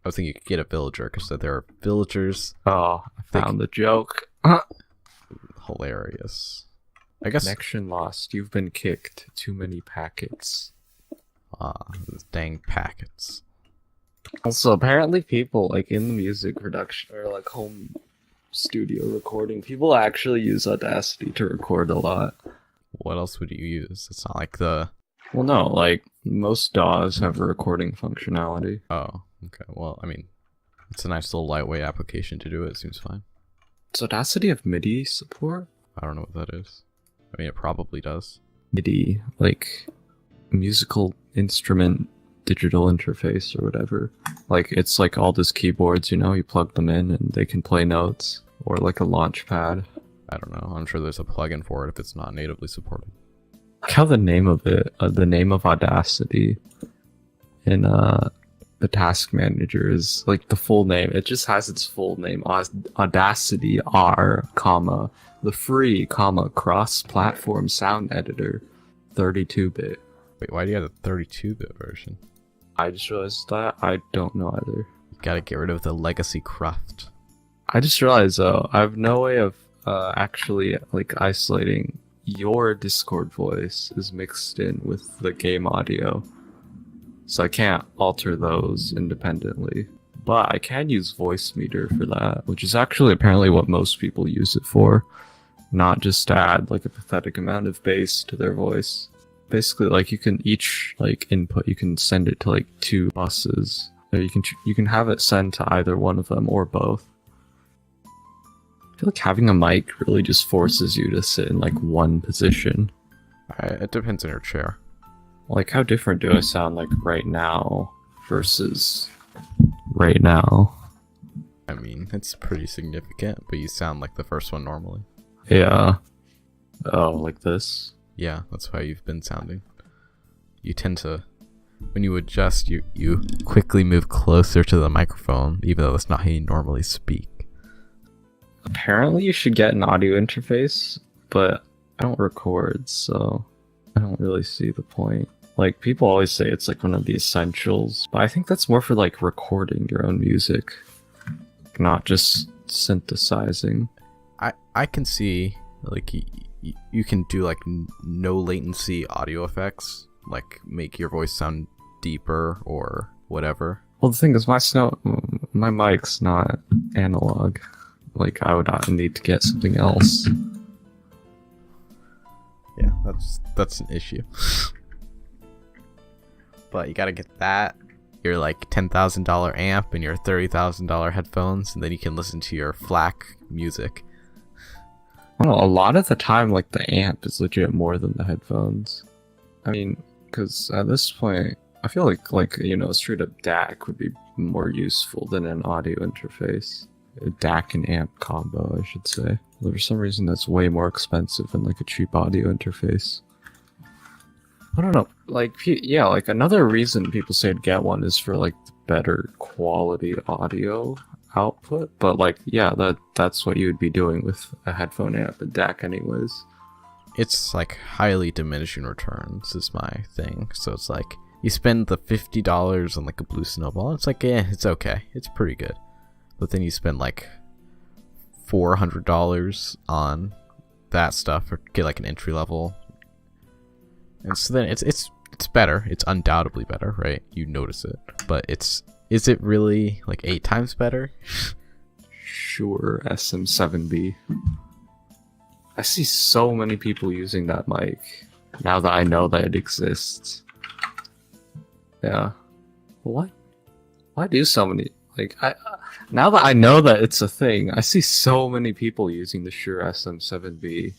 I was thinking you could get a villager because there are villagers. Oh, I found the joke. Hilarious. I guess. Connection lost. You've been kicked. Too many packets. Those dang packets. Also, apparently people like in the music production or like home studio recording, people actually use Audacity to record a lot. What else would you use? It's not like the... Well, no, like most DAWs have a recording functionality. Oh, okay. Well, I mean, it's a nice little lightweight application to do it. It seems fine. Does Audacity have MIDI support? I don't know what that is. I mean, it probably does. MIDI, like musical instrument digital interface or whatever. Like it's like all those keyboards, you know, you plug them in and they can play notes, or like a launch pad. I don't know. I'm sure there's a plugin for it if it's not natively supported. Like how the name of it, the name of Audacity in the task manager is like the full name. It just has its full name, Audacity R, comma, the free, comma, cross-platform sound editor, 32-bit. Wait, why do you have the 32-bit version? I just realized that. I don't know either. You gotta get rid of the legacy craft. I just realized though, I have no way of actually like isolating your Discord voice is mixed in with the game audio. So I can't alter those independently. But I can use Voice Meter for that, which is actually apparently what most people use it for. Not just to add like a pathetic amount of bass to their voice. Basically, like you can each like input, you can send it to like 2 buses. Or you can have it send to either one of them or both. I feel like having a mic really just forces you to sit in like one position. It depends on your chair. Like how different do I sound like right now versus right now? I mean, it's pretty significant, but you sound like the first one normally. Yeah. Oh, like this? Yeah, that's how you've been sounding. You tend to, when you adjust, you quickly move closer to the microphone, even though that's not how you normally speak. Apparently you should get an audio interface, but I don't record, so I don't really see the point. Like, people always say it's like one of the essentials, but I think that's more for like recording your own music, not just synthesizing. I can see, like, you can do like no latency audio effects, like make your voice sound deeper or whatever. Well, the thing is, my mic's not analog. Like, I would need to get something else. Yeah, that's an issue. But you gotta get that, your like $10,000 amp and your $30,000 headphones, and then you can listen to your FLAC music. I don't know, a lot of the time, like, the amp is legit more than the headphones. I mean, because at this point, I feel like, you know, straight up DAC would be more useful than an audio interface. A DAC and amp combo, I should say. But for some reason, that's way more expensive than, like, a cheap audio interface. I don't know, like, yeah, like, another reason people say to get one is for, like, better quality audio output, but, like, yeah, that's what you would be doing with a headphone amp and DAC anyways. It's, like, highly diminishing returns is my thing, so it's like, you spend the $50 on, like, a Blue Snowball, it's like, it's okay, it's pretty good. But then you spend, like, $400 on that stuff, or get, like, an entry level. And so then it's better. It's undoubtedly better, right? You notice it. But is it really like 8 times better? Sure, SM7B. I see so many people using that mic now that I know that it exists. Yeah. Why do so many, like, now that I know that it's a thing, I see so many people using the Shure SM7B.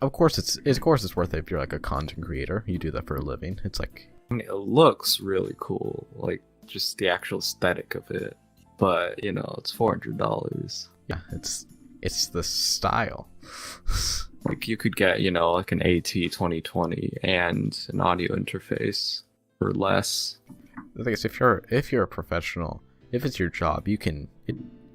Of course it's worth it if you're like a content creator. You do that for a living. It's like, I mean, it looks really cool, like just the actual aesthetic of it. But you know, it's $400. yeah, it's the style. Like you could get, you know, like an AT2020 and an audio interface for less. The thing is, if you're a professional, if it's your job, you can.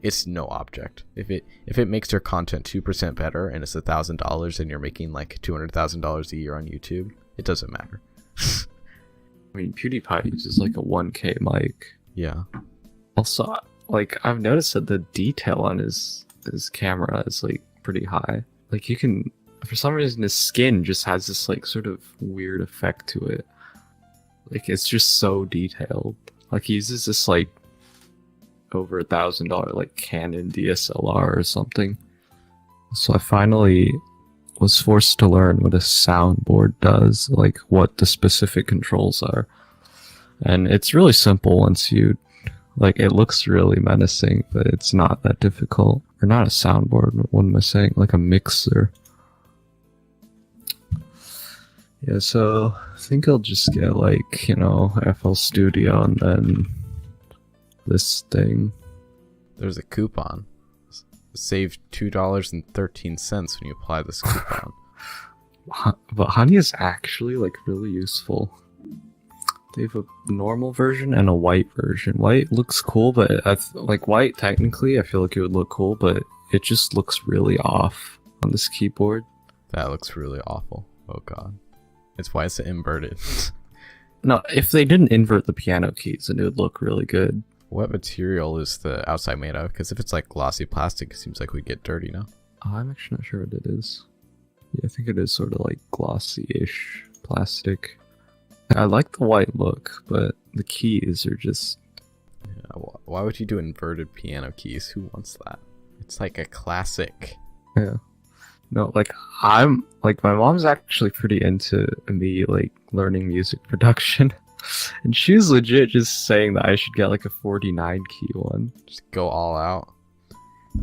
It's no object. If it makes your content 2% better and it's $1,000 and you're making like $200,000 a year on YouTube, it doesn't matter. I mean, PewDiePie uses like a 1K mic. Yeah. Also, like I've noticed that the detail on his camera is like pretty high. Like you can, for some reason, his skin just has this like sort of weird effect to it. Like it's just so detailed. Like he uses this like over $1,000 like Canon DSLR or something. So I finally was forced to learn what a soundboard does, like what the specific controls are. And it's really simple once you like it looks really menacing, but it's not that difficult. Or not a soundboard, what am I saying? Like a mixer. Yeah, so I think I'll just get like, FL Studio and then this thing. There's a coupon. Save $2.13 when you apply this coupon. But Honey is actually like really useful. They have a normal version and a white version. White looks cool, but like white technically I feel like it would look cool, but it just looks really off on this keyboard. That looks really awful. Oh god. It's why it's inverted. No, if they didn't invert the piano keys, then it would look really good. What material is the outside made of? Because if it's like glossy plastic, it seems like we'd get dirty, no? I'm actually not sure what it is. Yeah, I think it is sort of like glossy-ish plastic. I like the white look, but the keys are just... Yeah, why would you do inverted piano keys? Who wants that? It's like a classic. Yeah. No, like I'm like my mom's actually pretty into me like learning music production. And she was legit just saying that I should get like a 49 key one. Just go all out.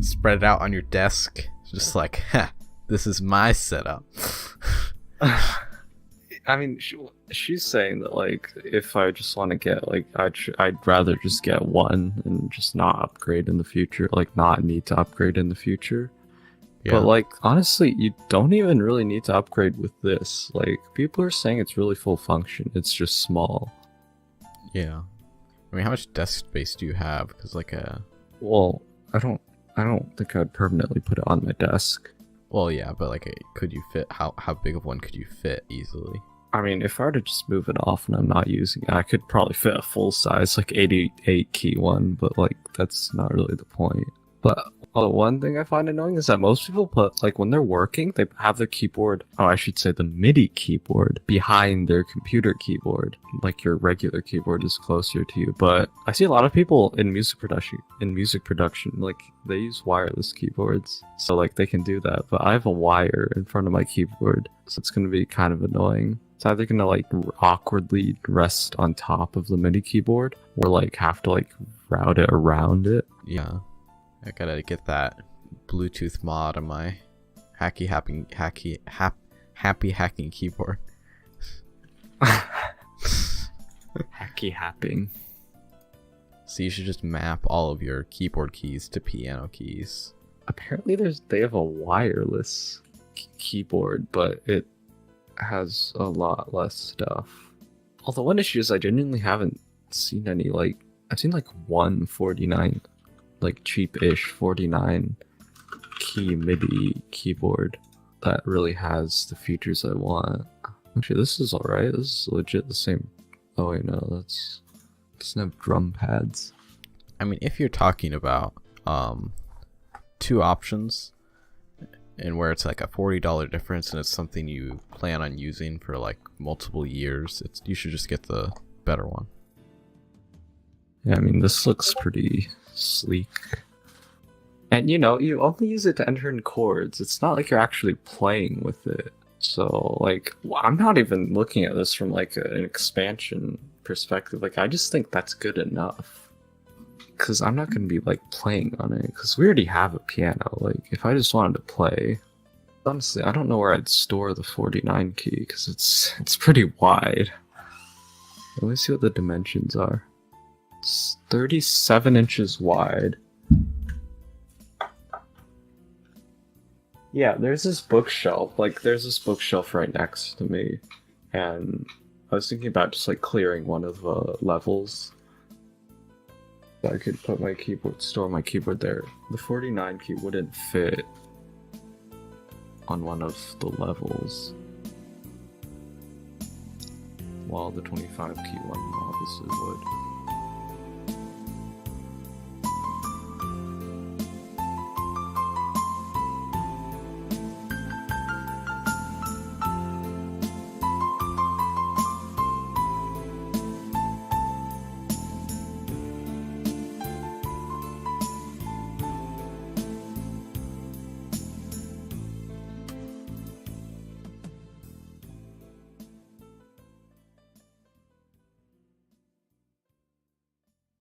Spread it out on your desk. Just like, this is my setup. I mean, she's saying that like if I just want to get like I'd rather just get one and just not upgrade in the future, like not need to upgrade in the future. Yeah. But like honestly, you don't even really need to upgrade with this. Like people are saying it's really full function. It's just small. Yeah. I mean, how much desk space do you have? Because like well, I don't think I'd permanently put it on my desk. Well, yeah, but like, could you fit? How big of one could you fit easily? I mean, if I were to just move it off and I'm not using it, I could probably fit a full size, like 88 key one, but like, that's not really the point. But the one thing I find annoying is that most people put, like, when they're working, they have their keyboard, oh, I should say the MIDI keyboard, behind their computer keyboard. Like, your regular keyboard is closer to you. But I see a lot of people in music production, like, they use wireless keyboards. So, like, they can do that. But I have a wire in front of my keyboard, so it's going to be kind of annoying. It's either going to, like, awkwardly rest on top of the MIDI keyboard, or, like, have to, like, route it around it. Yeah. I gotta get that Bluetooth mod on my happy hacking keyboard. Hacky happing. So you should just map all of your keyboard keys to piano keys. Apparently they have a wireless keyboard, but it has a lot less stuff. Although one issue is I genuinely haven't seen any, like, I've seen like one 49, like cheap-ish 49 key MIDI keyboard that really has the features I want. Actually, this is alright. This is legit the same. Oh wait, no, it doesn't have drum pads. I mean, if you're talking about two options and where it's like a $40 difference and it's something you plan on using for like multiple years, you should just get the better one. Yeah, I mean, this looks pretty sleek. And you only use it to enter in chords. It's not like you're actually playing with it. So, like, I'm not even looking at this from like an expansion perspective. Like, I just think that's good enough. Because I'm not going to be like playing on it. Because we already have a piano. Like, if I just wanted to play, honestly, I don't know where I'd store the 49 key. Because it's pretty wide. Let me see what the dimensions are. It's 37 inches wide. Yeah, there's this bookshelf. Like, there's this bookshelf right next to me. And I was thinking about just, like, clearing one of the levels. So I could put my keyboard, store my keyboard there. The 49 key wouldn't fit on one of the levels. While the 25 key one obviously would.